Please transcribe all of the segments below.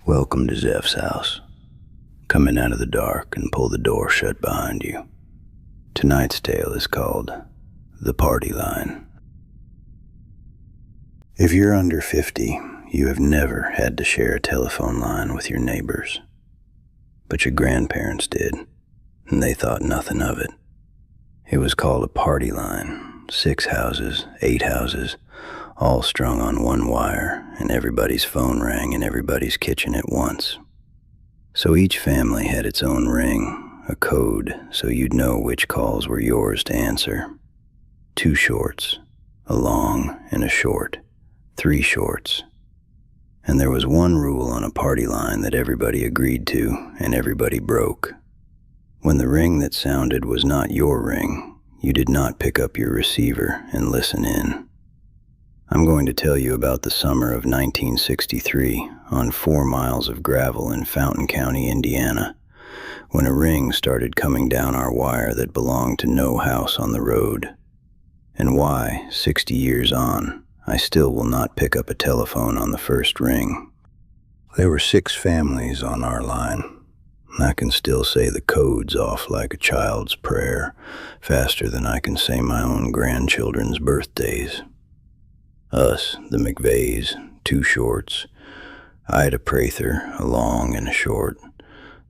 Welcome to Zeph's house. Come in out of the dark and pull the door shut behind you. Tonight's tale is called The Party Line. If you're under 50, you have never had to share a telephone line with your neighbors. But your grandparents did, and they thought nothing of it. It was called a party line. 6 houses, 8 houses, all strung on one wire, and everybody's phone rang in everybody's kitchen at once. So each family had its own ring, a code, so you'd know which calls were yours to answer. 2 shorts, a long and a short, 3 shorts. And there was one rule on a party line that everybody agreed to and everybody broke. When the ring that sounded was not your ring, you did not pick up your receiver and listen in. I'm going to tell you about the summer of 1963 on 4 miles of gravel in Fountain County, Indiana, when a ring started coming down our wire that belonged to no house on the road, and why, 60 years on, I still will not pick up a telephone on the first ring. There were 6 families on our line. I can still say the codes off like a child's prayer, faster than I can say my own grandchildren's birthdays. Us, the McVeys, 2 shorts. Ida Prather, a long and a short.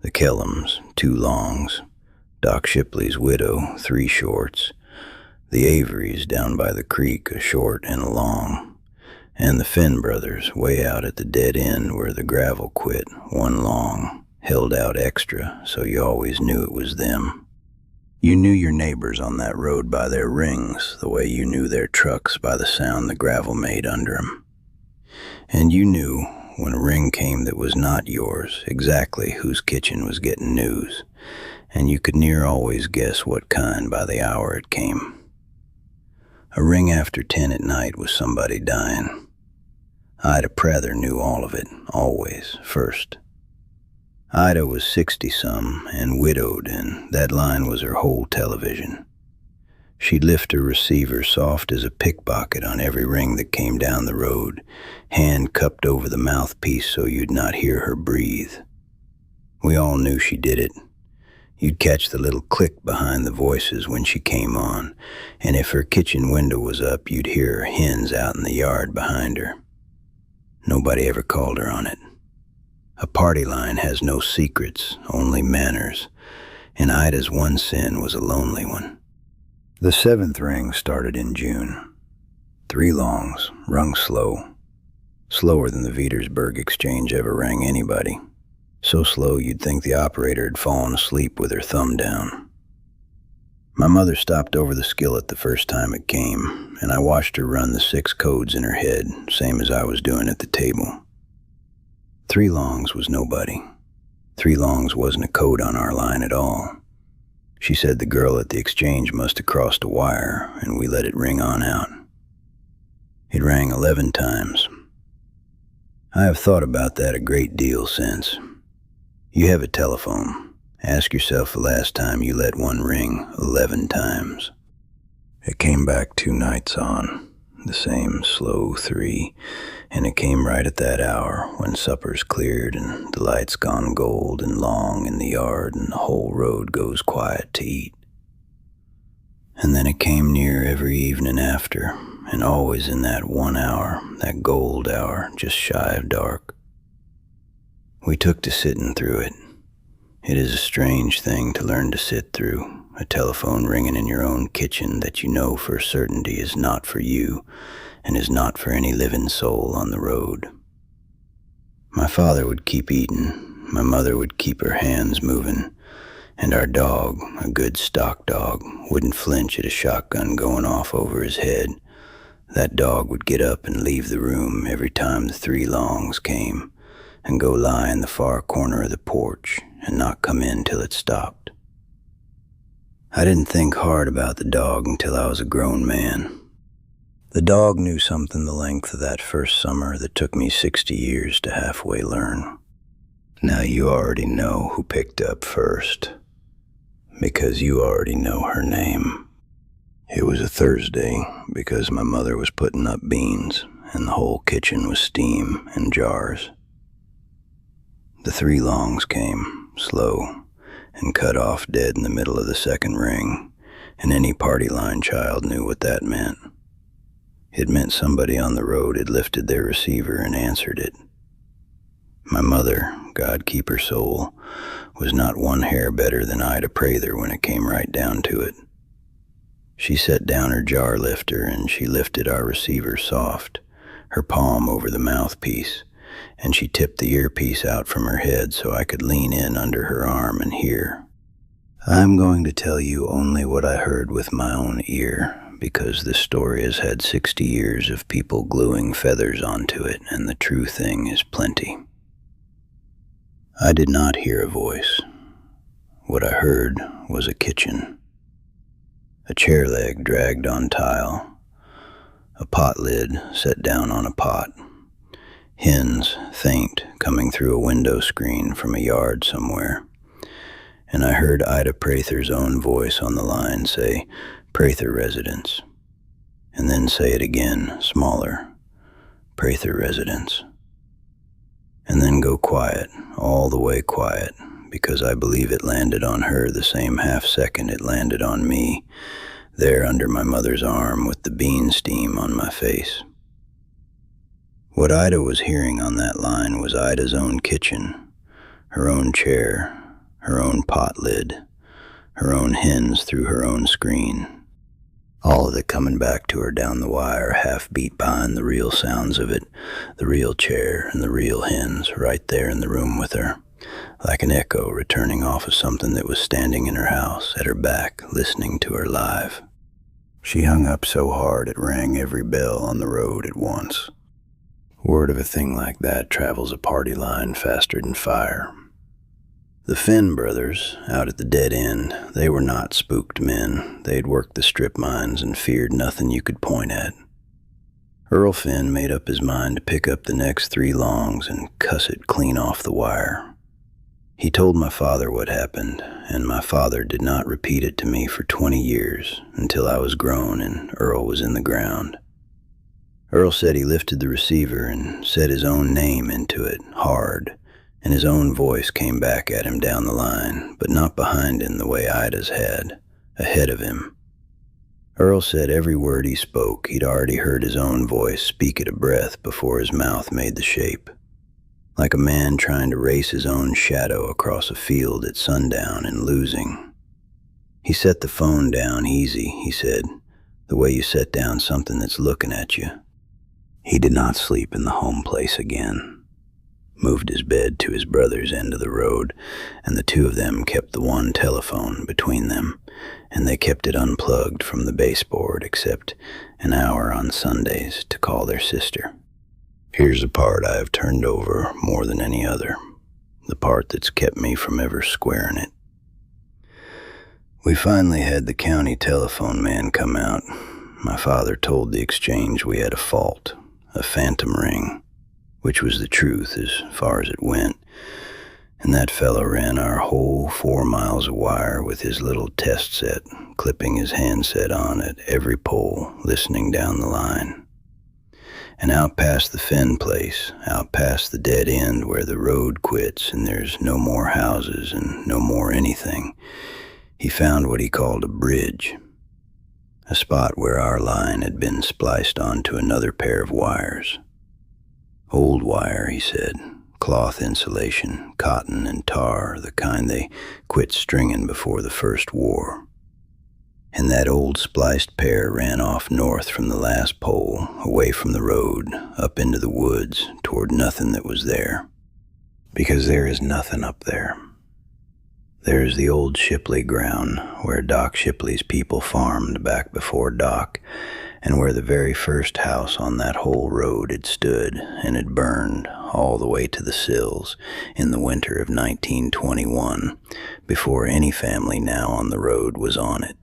The Kellums, 2 longs. Doc Shipley's widow, 3 shorts. The Averys down by the creek, a short and a long. And the Finn brothers, way out at the dead end where the gravel quit, 1 long, held out extra, so you always knew it was them. You knew your neighbors on that road by their rings, the way you knew their trucks by the sound the gravel made under them. And you knew, when a ring came that was not yours, exactly whose kitchen was getting news, and you could near always guess what kind by the hour it came. A ring after 10 at night was somebody dying. Ida Prather knew all of it, always, first. Ida was 60-some and widowed, and that line was her whole television. She'd lift her receiver soft as a pickpocket on every ring that came down the road, hand cupped over the mouthpiece so you'd not hear her breathe. We all knew she did it. You'd catch the little click behind the voices when she came on, and if her kitchen window was up, you'd hear her hens out in the yard behind her. Nobody ever called her on it. A party line has no secrets, only manners, and Ida's one sin was a lonely one. The 7th ring started in June. 3 longs, rung slow. Slower than the Vetersburg Exchange ever rang anybody. So slow you'd think the operator had fallen asleep with her thumb down. My mother stopped over the skillet the first time it came, and I watched her run the 6 codes in her head, same as I was doing at the table. 3 longs was nobody. 3 longs wasn't a code on our line at all. She said the girl at the exchange must have crossed a wire, and we let it ring on out. It rang 11 times. I have thought about that a great deal since. You have a telephone. Ask yourself the last time you let one ring 11 times. It came back 2 nights on. The same slow 3, and it came right at that hour when supper's cleared and the lights gone gold and long in the yard and the whole road goes quiet to eat. And then it came near every evening after, and always in that 1 hour, that gold hour, just shy of dark. We took to sitting through it. It is a strange thing to learn to sit through. A telephone ringing in your own kitchen that you know for certainty is not for you and is not for any living soul on the road. My father would keep eating, my mother would keep her hands moving, and our dog, a good stock dog, wouldn't flinch at a shotgun going off over his head. That dog would get up and leave the room every time the 3 longs came and go lie in the far corner of the porch and not come in till it stopped. I didn't think hard about the dog until I was a grown man. The dog knew something the length of that first summer that took me 60 years to halfway learn. Now you already know who picked up first, because you already know her name. It was a Thursday because my mother was putting up beans and the whole kitchen was steam and jars. The 3 longs came, slow, and cut off dead in the middle of the second ring, and any party line child knew what that meant. It meant somebody on the road had lifted their receiver and answered it. My mother, God keep her soul, was not one hair better than Ida Prather when it came right down to it. She set down her jar lifter and she lifted our receiver soft, her palm over the mouthpiece, and she tipped the earpiece out from her head so I could lean in under her arm and hear. I'm going to tell you only what I heard with my own ear, because this story has had 60 years of people gluing feathers onto it, and the true thing is plenty. I did not hear a voice. What I heard was a kitchen. A chair leg dragged on tile. A pot lid set down on a pot. Hens, faint, coming through a window screen from a yard somewhere. And I heard Ida Prather's own voice on the line say, Prather residence. And then say it again, smaller, Prather residence. And then go quiet, all the way quiet, because I believe it landed on her the same half second it landed on me, there under my mother's arm with the bean steam on my face. What Ida was hearing on that line was Ida's own kitchen, her own chair, her own pot lid, her own hens through her own screen. All of it coming back to her down the wire, half beat behind the real sounds of it, the real chair and the real hens right there in the room with her, like an echo returning off of something that was standing in her house, at her back, listening to her live. She hung up so hard it rang every bell on the road at once. Word of a thing like that travels a party line faster than fire. The Finn brothers, out at the dead end, they were not spooked men. They'd worked the strip mines and feared nothing you could point at. Earl Finn made up his mind to pick up the next 3 longs and cuss it clean off the wire. He told my father what happened, and my father did not repeat it to me for 20 years, until I was grown and Earl was in the ground. Earl said he lifted the receiver and said his own name into it, hard, and his own voice came back at him down the line, but not behind him the way Ida's had, ahead of him. Earl said every word he spoke, he'd already heard his own voice speak at a breath before his mouth made the shape, like a man trying to race his own shadow across a field at sundown and losing. He set the phone down easy, he said, the way you set down something that's looking at you. He did not sleep in the home place again. Moved his bed to his brother's end of the road, and the 2 of them kept the one telephone between them, and they kept it unplugged from the baseboard except an hour on Sundays to call their sister. Here's a part I have turned over more than any other, the part that's kept me from ever squaring it. We finally had the county telephone man come out. My father told the exchange we had a fault, a phantom ring, which was the truth as far as it went, and that fellow ran our whole 4 miles of wire with his little test set, clipping his handset on at every pole, listening down the line. And out past the Finn place, out past the dead end where the road quits and there's no more houses and no more anything, he found what he called a bridge, a spot where our line had been spliced onto another pair of wires. Old wire, he said, cloth insulation, cotton and tar, the kind they quit stringing before the first war. And that old spliced pair ran off north from the last pole, away from the road, up into the woods, toward nothing that was there. Because there is nothing up there. There is the old Shipley ground, where Doc Shipley's people farmed back before Doc, and where the very first house on that whole road had stood and had burned all the way to the sills in the winter of 1921, before any family now on the road was on it.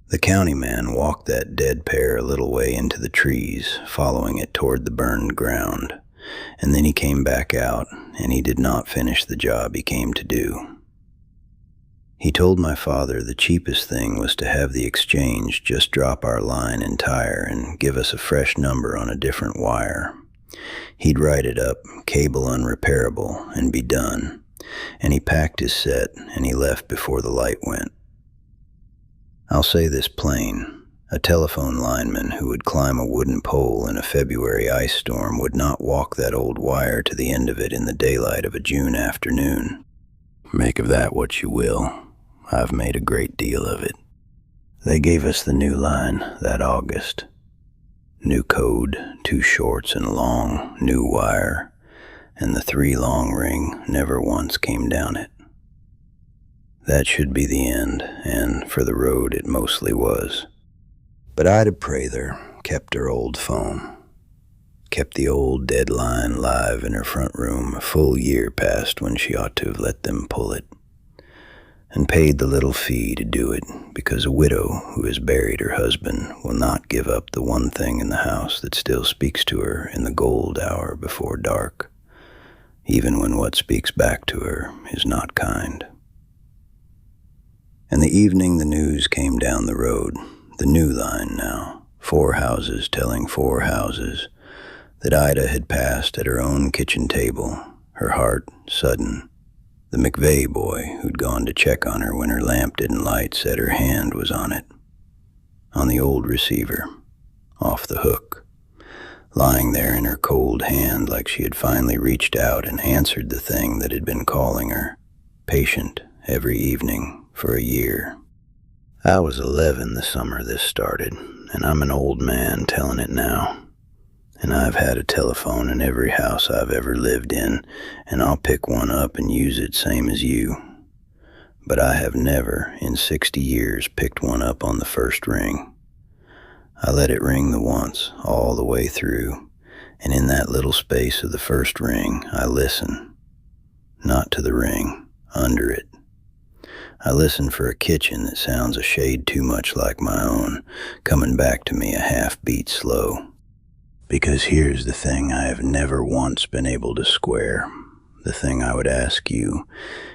The county man walked that dead pair a little way into the trees, following it toward the burned ground, and then he came back out, and he did not finish the job he came to do. He told my father the cheapest thing was to have the exchange just drop our line entire and give us a fresh number on a different wire, He'd write it up, cable unrepairable, and be done. And he packed his set, and he left before the light went. I'll say this plain. A telephone lineman who would climb a wooden pole in a February ice storm would not walk that old wire to the end of it in the daylight of a June afternoon. Make of that what you will. I've made a great deal of it. They gave us the new line that August. New code, 2 shorts and long, new wire, and the 3 long ring never once came down it. That should be the end, and for the road it mostly was. But Ida Prather kept her old phone, kept the old dead line live in her front room a full year past when she ought to have let them pull it, and paid the little fee to do it because a widow who has buried her husband will not give up the one thing in the house that still speaks to her in the gold hour before dark, even when what speaks back to her is not kind. And the evening the news came down the road, the new line now, 4 houses telling 4 houses, that Ida had passed at her own kitchen table, her heart sudden. The McVeigh boy who'd gone to check on her when her lamp didn't light said her hand was on it, on the old receiver, off the hook, lying there in her cold hand like she had finally reached out and answered the thing that had been calling her, patient every evening for a year. I was 11 the summer this started, and I'm an old man telling it now. And I've had a telephone in every house I've ever lived in, and I'll pick one up and use it same as you. But I have never, in 60 years, picked one up on the first ring. I let it ring the once, all the way through, and in that little space of the first ring, I listen. Not to the ring, under it. I listen for a kitchen that sounds a shade too much like my own, coming back to me a half-beat slow. Because here's the thing I have never once been able to square, the thing I would ask you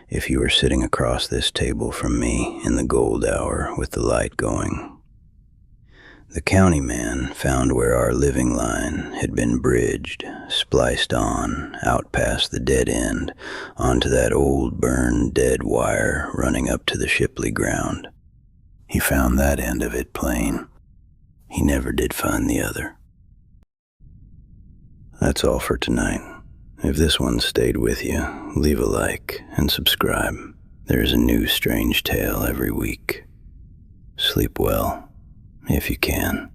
if you were sitting across this table from me in the gold hour with the light going. The county man found where our living line had been bridged, spliced on, out past the dead end, onto that old burned dead wire running up to the Shipley ground. He found that end of it plain. He never did find the other. That's all for tonight. If this one stayed with you, leave a like and subscribe. There's a new strange tale every week. Sleep well, if you can.